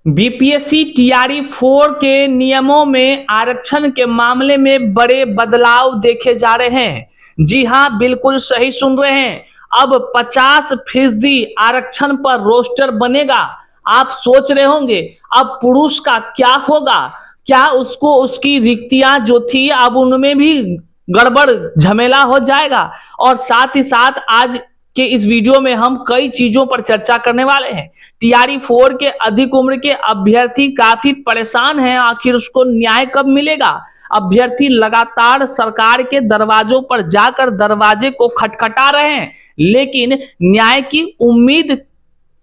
BPSC TRE 4 के नियमों में आरक्षण के मामले में बड़े बदलाव देखे जा रहे हैं। जी हां, बिल्कुल सही सुन रहे हैं। अब 50% आरक्षण पर रोस्टर बनेगा। आप सोच रहे होंगे अब पुरुष का क्या होगा, क्या उसको उसकी रिक्तियां जो थी अब उनमें भी गड़बड़ झमेला हो जाएगा। और साथ ही साथ आज कि इस वीडियो में हम कई चीजों पर चर्चा करने वाले हैं। टीआरई 4 के अधिक उम्र के अभ्यर्थी काफी परेशान हैं, आखिर उसको न्याय कब मिलेगा। अभ्यर्थी लगातार सरकार के दरवाजों पर जाकर दरवाजे को खटखटा रहे हैं, लेकिन न्याय की उम्मीद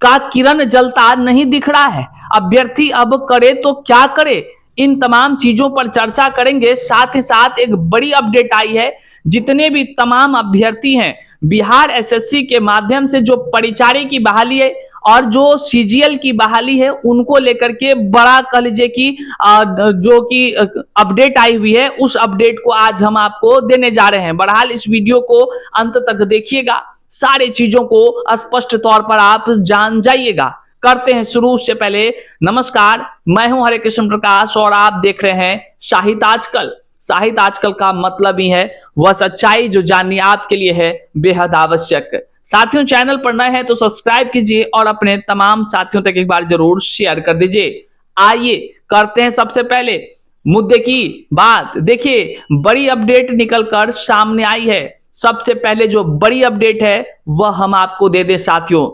का किरण जलता नहीं दिख रहा है। अभ्यर्थी अब करे तो क्या करे, इन तमाम चीजों पर चर्चा करेंगे। साथ ही साथ एक बड़ी अपडेट आई है, जितने भी तमाम अभ्यर्थी हैं बिहार एसएससी के माध्यम से जो परिचारी की बहाली है और जो सीजीएल की बहाली है, उनको लेकर के बड़ा कह लीजिए कि जो कि अपडेट आई हुई है, उस अपडेट को आज हम आपको देने जा रहे हैं। बहरहाल इस वीडियो को अंत तक देखिएगा, सारी चीजों को स्पष्ट तौर पर आप जान जाइएगा। करते हैं शुरू। उससे पहले नमस्कार, मैं हूं हरे कृष्ण प्रकाश और आप देख रहे हैं साहित्य आजकल। साहित्य आजकल का मतलब ही है वह सच्चाई जो जाननी आपके लिए है बेहद आवश्यक। साथियों, चैनल पर नए हैं तो सब्सक्राइब कीजिए और अपने तमाम साथियों तक एक बार जरूर शेयर कर दीजिए। आइए करते हैं सबसे पहले मुद्दे की बात। देखिए, बड़ी अपडेट निकलकर सामने आई है। सबसे पहले जो बड़ी अपडेट है वह हम आपको दे दें साथियों।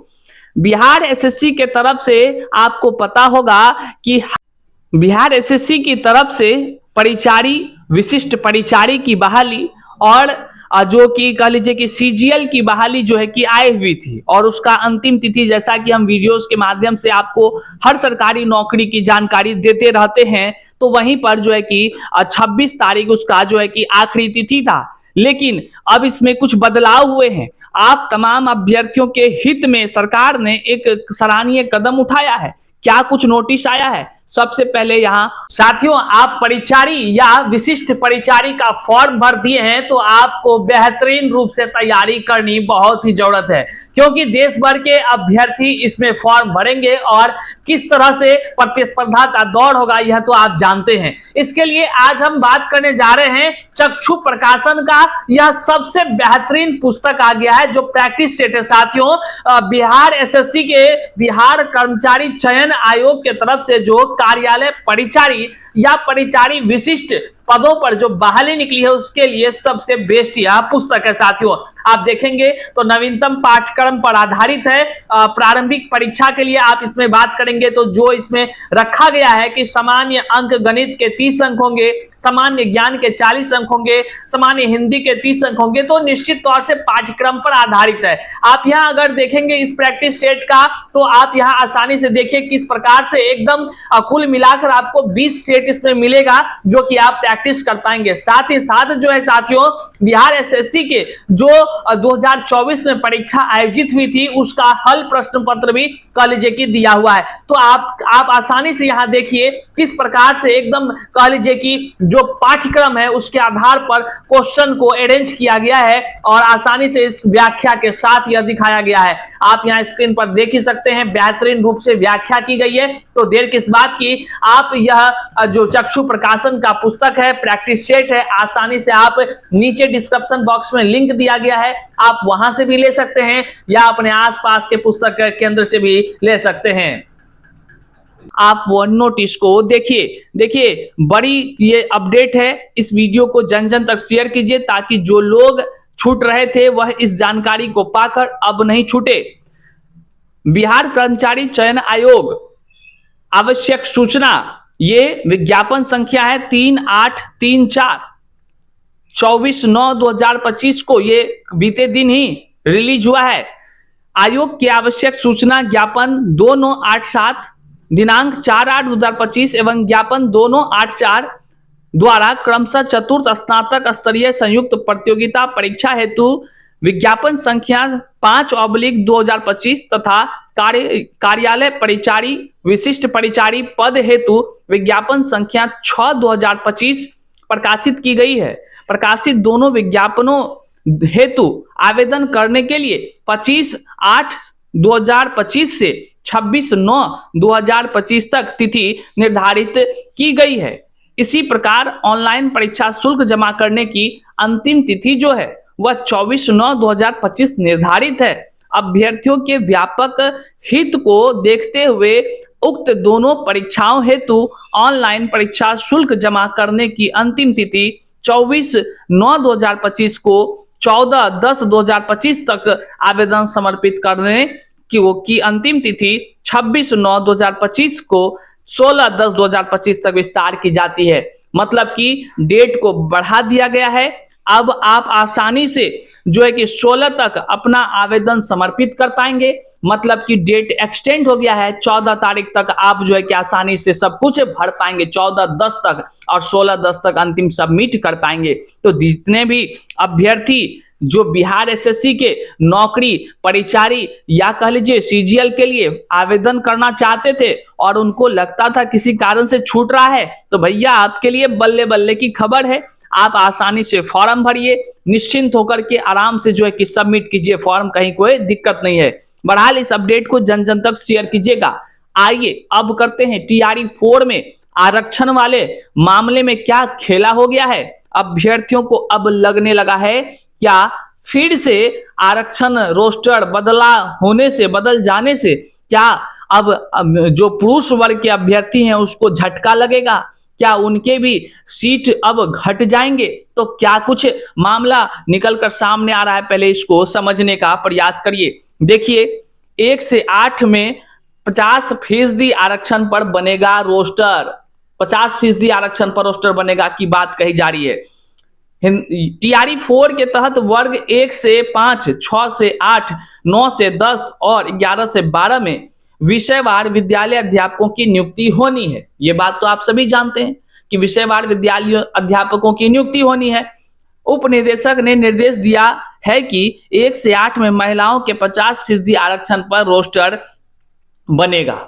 बिहार एसएससी के तरफ से आपको पता होगा कि बिहार एसएससी की तरफ से परिचारी, विशिष्ट परिचारी की बहाली और जो कि कह लीजिए कि सीजीएल की बहाली जो है कि आई हुई थी, और उसका अंतिम तिथि, जैसा कि हम वीडियोस के माध्यम से आपको हर सरकारी नौकरी की जानकारी देते रहते हैं, तो वहीं पर जो है कि 26 तारीख उसका जो है कि आखिरी तिथि था। लेकिन अब इसमें कुछ बदलाव हुए हैं। आप तमाम अभ्यर्थियों के हित में सरकार ने एक सराहनीय कदम उठाया है। क्या कुछ नोटिस आया है? सबसे पहले यहां साथियों, आप परिचारी या विशिष्ट परिचारी का फॉर्म भर दिए हैं तो आपको बेहतरीन रूप से तैयारी करनी बहुत ही जरूरत है, क्योंकि देश भर के अभ्यर्थी इसमें फॉर्म भरेंगे और किस तरह से प्रतिस्पर्धा का दौर होगा यह तो आप जानते हैं। इसके लिए आज हम बात करने जा रहे हैं चक्षु प्रकाशन का। यह सबसे बेहतरीन पुस्तक आ गया है जो प्रैक्टिस सेट है साथियों। बिहार एसएससी के बिहार कर्मचारी चयन आयोग के तरफ से जो कार्यालय परिचारी या परिचारी विशिष्ट पदों पर जो बहाली निकली है, उसके लिए सबसे बेस्ट यह पुस्तक है साथियों। आप देखेंगे तो नवीनतम पाठ्यक्रम पर आधारित है। प्रारंभिक परीक्षा के लिए आप इसमें बात करेंगे तो जो इसमें रखा गया है कि सामान्य अंक गणित के 30 अंक होंगे, सामान्य ज्ञान के 40 अंक होंगे, सामान्य हिंदी के 30 अंक होंगे, तो निश्चित तौर से पाठ्यक्रम पर आधारित है। आप यहां अगर देखेंगे इस प्रैक्टिस सेट का, तो आप यहां आसानी से देखिए किस प्रकार से एकदम कुल मिलाकर आपको 20 सेट इसमें मिलेगा जो कि आप प्रैक्टिस कर पाएंगे। साथ ही साथ जो है साथियों, बिहार एसएससी के जो 2024 में परीक्षा आयोजित हुई थी उसका हल प्रश्न पत्र भी कह लीजिए कि दिया हुआ है। तो आप आसानी से यहां देखिए किस प्रकार से एकदम कह लीजिए कि जो पाठ्यक्रम है उसके आधार पर क्वेश्चन को अरेंज किया गया है और आसानी से इस व्याख्या के साथ यह दिखाया गया है। आप यहां स्क्रीन पर देख ही सकते हैं, बेहतरीन रूप से व्याख्या की गई है। तो देर किस बात की, आप यह जो चक्षु प्रकाशन का पुस्तक है, प्रैक्टिस सेट है, आसानी से आप नीचे डिस्क्रिप्शन बॉक्स में लिंक दिया गया है, आप वहां से भी ले सकते हैं या अपने आसपास के पुस्तक केंद्र से भी ले सकते हैं। आप वो नोटिस को देखिए बड़ी ये अपडेट है। इस वीडियो को जन जन तक शेयर कीजिए ताकि जो लोग छूट रहे थे वह इस जानकारी को पाकर अब नहीं छूटे। बिहार कर्मचारी चयन आयोग आवश्यक सूचना, ये विज्ञापन संख्या है 3834 24/9/2025 को, ये बीते दिन ही रिलीज हुआ है। आयोग की आवश्यक सूचना ज्ञापन 2987 दिनांक 4/8/2025 एवं ज्ञापन 2984 द्वारा क्रमशः चतुर्थ स्नातक स्तरीय संयुक्त प्रतियोगिता परीक्षा हेतु विज्ञापन संख्या 5/2025 तथा कार्यालय परिचारी विशिष्ट परिचारी पद हेतु विज्ञापन संख्या 6/2025 प्रकाशित की गई है। प्रकाशित दोनों विज्ञापनों हेतु आवेदन करने के लिए 25/8/2025 से 26/9/2025 तक तिथि निर्धारित की गई है। इसी प्रकार ऑनलाइन परीक्षा शुल्क जमा करने की अंतिम तिथि जो है वह 24/9/2025 निर्धारित है। अभ्यर्थियों के व्यापक हित को देखते हुए उक्त दोनों परीक्षाओं हेतु ऑनलाइन परीक्षा शुल्क जमा करने की अंतिम तिथि 24/9/2025 को 14/10/2025 तक आवेदन समर्पित करने की अंतिम तिथि 26/9/2025 को 16/10/2025 तक विस्तार की जाती है। मतलब कि डेट को बढ़ा दिया गया है। अब आप आसानी से जो है कि 16 तक अपना आवेदन समर्पित कर पाएंगे। मतलब कि डेट एक्सटेंड हो गया है, 14 तारीख तक आप जो है कि आसानी से सब कुछ भर पाएंगे, 14/10 तक, और 16/10 तक अंतिम सबमिट कर पाएंगे। तो जितने भी अभ्यर्थी जो बिहार एसएससी के नौकरी परिचारी या कह लीजिए सीजीएल के लिए आवेदन करना चाहते थे और उनको लगता था किसी कारण से छूट रहा है, तो भैया आपके लिए बल्ले बल्ले की खबर है। आप आसानी से फॉर्म भरिए, निश्चिंत होकर के आराम से जो है कि सबमिट कीजिए फॉर्म, कहीं कोई दिक्कत नहीं है। बहरहाल इस अपडेट को जन जन तक शेयर कीजिएगा। आइए अब करते हैं टीआरई 4 में आरक्षण वाले मामले में क्या खेला हो गया है। अभ्यर्थियों को अब लगने लगा है क्या फिर से आरक्षण रोस्टर बदल जाने से क्या अब जो पुरुष वर्ग के अभ्यर्थी हैं उसको झटका लगेगा? क्या उनके भी सीट अब घट जाएंगे? तो क्या कुछ मामला निकलकर सामने आ रहा है, पहले इसको समझने का प्रयास करिए। देखिए 1 से 8 में 50% आरक्षण पर बनेगा रोस्टर, 50% आरक्षण पर रोस्टर बनेगा की बात कही जा रही है। टीआरई 4 के तहत वर्ग 1 से 5, 6 से 8, 9 से 10 और 11 से 12 में विषयवार विद्यालय अध्यापकों की नियुक्ति होनी है। ये बात तो आप सभी जानते हैं कि विषयवार विद्यालय अध्यापकों की नियुक्ति होनी है। उप निदेशक ने निर्देश दिया है कि 1 से 8 में महिलाओं के 50% आरक्षण पर रोस्टर बनेगा।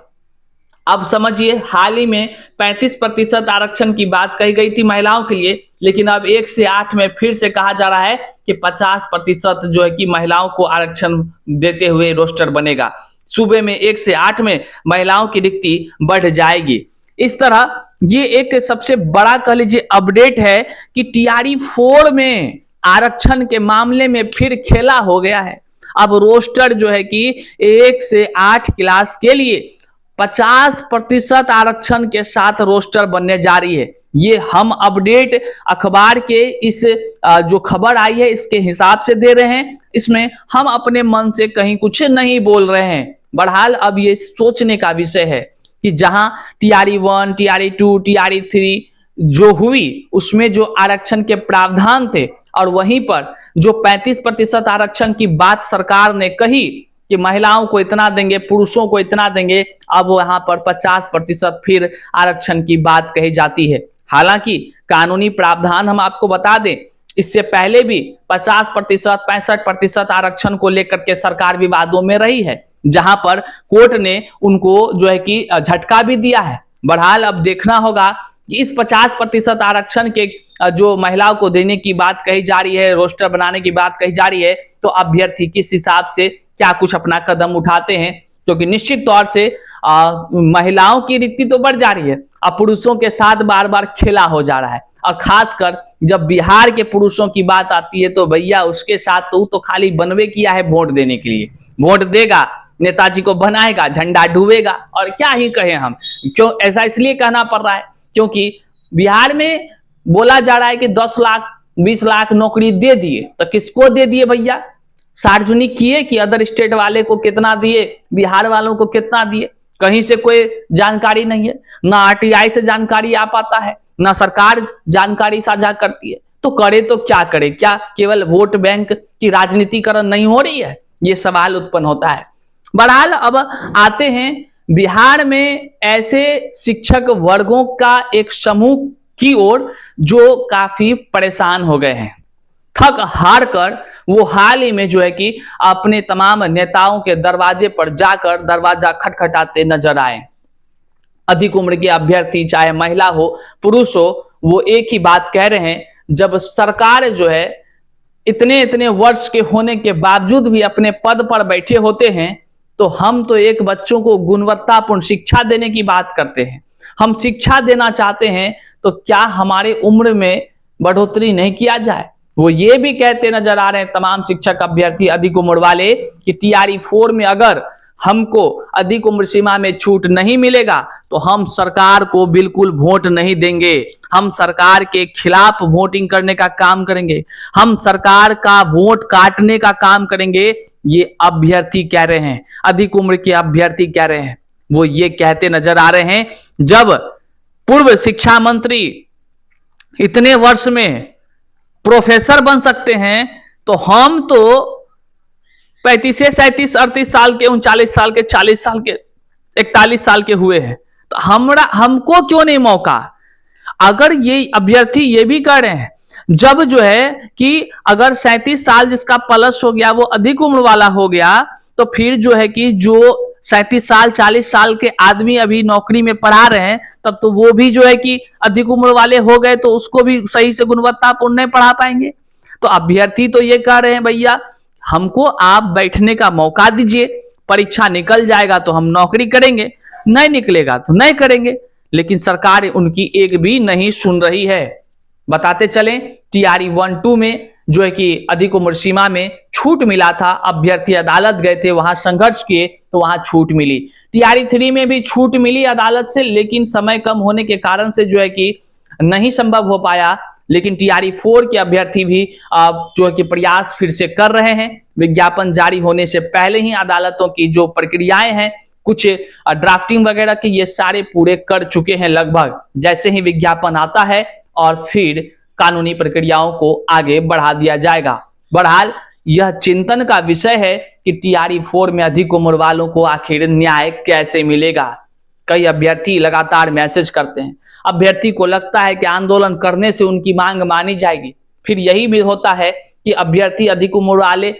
अब समझिए, हाल ही में 35% आरक्षण की बात कही गई थी महिलाओं के लिए, लेकिन अब 1 से 8 में फिर से कहा जा रहा है कि 50% जो है कि महिलाओं को आरक्षण देते हुए रोस्टर बनेगा। सूबे में 1 से 8 में महिलाओं की रिक्ति बढ़ जाएगी। इस तरह ये एक सबसे बड़ा कह लीजिए अपडेट है कि टीआरई 4 में आरक्षण के मामले में फिर खेला हो गया है। अब रोस्टर जो है कि 1 से 8 क्लास के लिए 50% आरक्षण के साथ रोस्टर बनने जा रही है। ये हम अपडेट अखबार के इस जो खबर आई है इसके हिसाब से दे रहे हैं। इसमें हम अपने मन से कहीं कुछ नहीं बोल रहे हैं। बहरहाल अब ये सोचने का विषय है कि जहां टीआरई 1, टीआरई 2, टीआरई 3 जो हुई उसमें जो आरक्षण के प्रावधान थे और वहीं पर जो 35% आरक्षण की बात सरकार ने कही कि महिलाओं को इतना देंगे, पुरुषों को इतना देंगे, अब वहां पर 50% फिर आरक्षण की बात कही जाती है। हालांकि कानूनी प्रावधान हम आपको बता दें, इससे पहले भी 50%, 65% आरक्षण को लेकर के सरकार विवादों में रही है, जहां पर कोर्ट ने उनको जो है कि झटका भी दिया है। बहरहाल अब देखना होगा कि इस 50% आरक्षण के जो महिलाओं को देने की बात कही जा रही है, रोस्टर बनाने की बात कही जा रही है, तो अभ्यर्थी किस हिसाब से क्या कुछ अपना कदम उठाते हैं, क्योंकि निश्चित तौर से महिलाओं की रिक्ति तो बढ़ जा रही है और पुरुषों के साथ बार बार खेला हो जा रहा है। और खासकर जब बिहार के पुरुषों की बात आती है तो भैया उसके साथ तो खाली बनवे किया है वोट देने के लिए। वोट देगा, नेताजी को बनाएगा, झंडा डूबेगा, और क्या ही कहें हम। क्यों ऐसा इसलिए कहना पड़ रहा है क्योंकि बिहार में बोला जा रहा है कि 10 लाख 20 लाख नौकरी दे दिए, तो किसको दे दिए भैया? सार्वजनिक किए कि अदर स्टेट वाले को कितना दिए, बिहार वालों को कितना दिए? कहीं से कोई जानकारी नहीं है, ना आरटीआई से जानकारी आ पाता है, ना सरकार जानकारी साझा करती है। तो करे तो क्या करे? क्या केवल वोट बैंक की राजनीतिकरण नहीं हो रही है? ये सवाल उत्पन्न होता है। बहरहाल अब आते हैं बिहार में ऐसे शिक्षक वर्गों का एक समूह की ओर जो काफी परेशान हो गए हैं। थक हार कर वो हाल ही में जो है कि अपने तमाम नेताओं के दरवाजे पर जाकर दरवाजा खटखटाते नजर आए। अधिक उम्र के अभ्यर्थी चाहे महिला हो पुरुष हो, वो एक ही बात कह रहे हैं, जब सरकार जो है इतने वर्ष के होने के बावजूद भी अपने पद पर बैठे होते हैं तो हम तो एक बच्चों को गुणवत्तापूर्ण शिक्षा देने की बात करते हैं, हम शिक्षा देना चाहते हैं, तो क्या हमारे उम्र में बढ़ोतरी नहीं किया जाए। वो ये भी कहते नजर आ रहे हैं तमाम शिक्षक अभ्यर्थी अधिक उम्र वाले कि TRE 4 में अगर हमको अधिक उम्र सीमा में छूट नहीं मिलेगा तो हम सरकार को बिल्कुल वोट नहीं देंगे, हम सरकार के खिलाफ वोटिंग करने का काम करेंगे, हम सरकार का वोट काटने का काम करेंगे। ये अभ्यर्थी कह रहे हैं, अधिक उम्र के अभ्यर्थी कह रहे हैं, वो ये कहते नजर आ रहे हैं। जब पूर्व शिक्षा मंत्री इतने वर्ष में प्रोफेसर बन सकते हैं तो हम तो 35 से 37 38 साल के, 39 साल के, 40 साल के, 41 साल के हुए हैं, तो हमको क्यों नहीं मौका। अगर ये अभ्यर्थी ये भी कर रहे हैं, जब जो है कि अगर 37 साल जिसका प्लस हो गया वो अधिक उम्र वाला हो गया, तो फिर जो है कि जो 37 साल 40 साल के आदमी अभी नौकरी में पढ़ा रहे हैं, तब तो वो भी जो है कि अधिक उम्र वाले हो गए, तो उसको भी सही से गुणवत्तापूर्ण नहीं पढ़ा पाएंगे। तो अभ्यर्थी तो ये कह रहे हैं भैया हमको आप बैठने का मौका दीजिए, परीक्षा निकल जाएगा तो हम नौकरी करेंगे, नहीं निकलेगा तो नहीं करेंगे। लेकिन सरकार उनकी एक भी नहीं सुन रही है। बताते चलें TRE 1-2 में जो है कि अधिक उम्र सीमा में छूट मिला था, अभ्यर्थी अदालत गए थे, वहां संघर्ष किए तो वहां छूट मिली। TRE 3 में भी छूट मिली अदालत से, लेकिन समय कम होने के कारण से जो है कि नहीं संभव हो पाया। लेकिन TRE 4 के अभ्यर्थी भी जो है कि प्रयास फिर से कर रहे हैं। विज्ञापन जारी होने से पहले ही अदालतों की जो प्रक्रियाएं हैं, कुछ ड्राफ्टिंग वगैरह के, ये सारे पूरे कर चुके हैं लगभग। जैसे ही विज्ञापन आता है और फिर कानूनी प्रक्रियाओं को आगे बढ़ा दिया जाएगा। बहरहाल यह चिंतन का विषय है कि TRE 4 में अधिक उम्र वालों को आखिर न्याय कैसे मिलेगा। कई अभ्यर्थी लगातार मैसेज करते हैं, अभ्यर्थी को लगता है कि आंदोलन करने से उनकी मांग मानी जाएगी। फिर यही भी होता है कि अभ्यर्थी अधिक उम्र वाले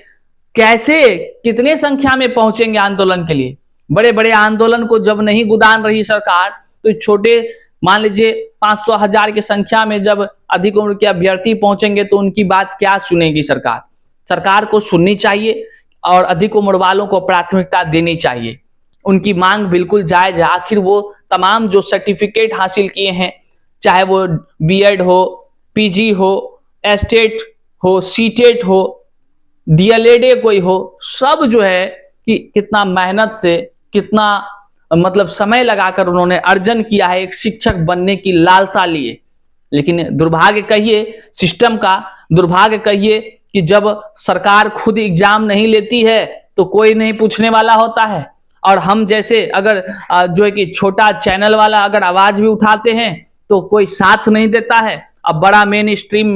कैसे, कितने संख्या में पहुंचेंगे आंदोलन के लिए। बड़े बड़े आंदोलन को जब नहीं गुदान रही सरकार, तो छोटे मान लीजिए 500 1000 की संख्या में जब अधिक उम्र के अभ्यर्थी पहुंचेंगे तो उनकी बात क्या सुनेगी सरकार। सरकार को सुननी चाहिए और अधिक उम्र वालों को प्राथमिकता देनी चाहिए। उनकी मांग बिल्कुल जायज है। आखिर वो तमाम जो सर्टिफिकेट हासिल किए हैं, चाहे वो BEd हो, PG हो, एस्टेट हो, सीटेट हो, DLED कोई हो, सब जो है कि कितना मेहनत से, कितना मतलब समय लगाकर उन्होंने अर्जन किया है, एक शिक्षक बनने की लालसा लिए। लेकिन दुर्भाग्य कहिए सिस्टम का, दुर्भाग्य कहिए कि जब सरकार खुद एग्जाम नहीं लेती है तो कोई नहीं पूछने वाला होता है। और हम जैसे अगर जो है कि छोटा चैनल वाला अगर आवाज भी उठाते हैं तो कोई साथ नहीं देता है। अब बड़ा मेन स्ट्रीम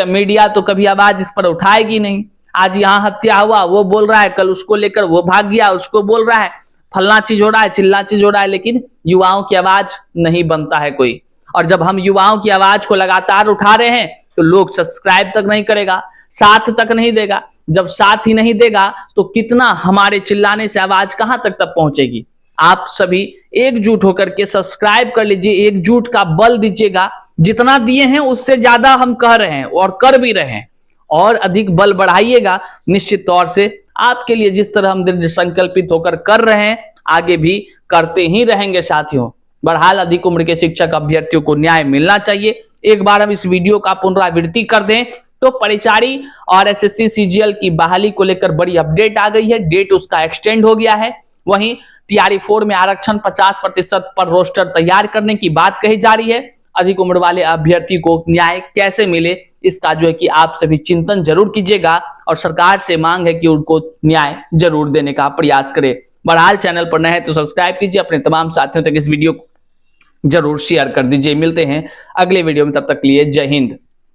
मीडिया तो कभी आवाज इस पर उठाएगी नहीं। आज यहाँ हत्या हुआ वो बोल रहा है, कल उसको लेकर वो भाग गया, उसको बोल रहा है, फलना चीज हो रहा है, चिल्ला चीज हो रहा है, लेकिन युवाओं की आवाज नहीं बनता है कोई। और जब हम युवाओं की आवाज को लगातार उठा रहे हैं तो लोग सब्सक्राइब तक नहीं करेगा, साथ तक नहीं देगा। जब साथ ही नहीं देगा तो कितना हमारे चिल्लाने से आवाज कहां तक पहुंचेगी। आप सभी एकजुट होकर के सब्सक्राइब कर लीजिए, एकजुट का बल दीजिएगा। जितना दिए हैं उससे ज्यादा हम कह रहे हैं और कर भी रहे हैं, और अधिक बल बढ़ाइएगा। निश्चित तौर से आपके लिए जिस तरह हम दृढ़ संकल्पित होकर कर रहे हैं, आगे भी करते ही रहेंगे साथियों। बहरहाल अधिक उम्र के शिक्षक अभ्यर्थियों को न्याय मिलना चाहिए। एक बार हम इस वीडियो का पुनरावृत्ति कर दें तो परिचारी और SSC CGL की बहाली को लेकर बड़ी अपडेट आ गई है। डेट उसका एक्सटेंड हो गया है। वहीं TRE 4 में आरक्षण 50% पर रोस्टर तैयार करने की बात कही जा रही है। अधिक उम्र वाले अभ्यर्थी को न्याय कैसे मिले, इसका जो है कि आप सभी चिंतन जरूर कीजिएगा और सरकार से मांग है कि उनको न्याय जरूर देने का प्रयास करे। बहरहाल चैनल पर नए हैं तो सब्सक्राइब कीजिए, अपने तमाम साथियों तक इस वीडियो को जरूर शेयर कर दीजिए। मिलते हैं अगले वीडियो में, तब तक के लिए जय हिंद।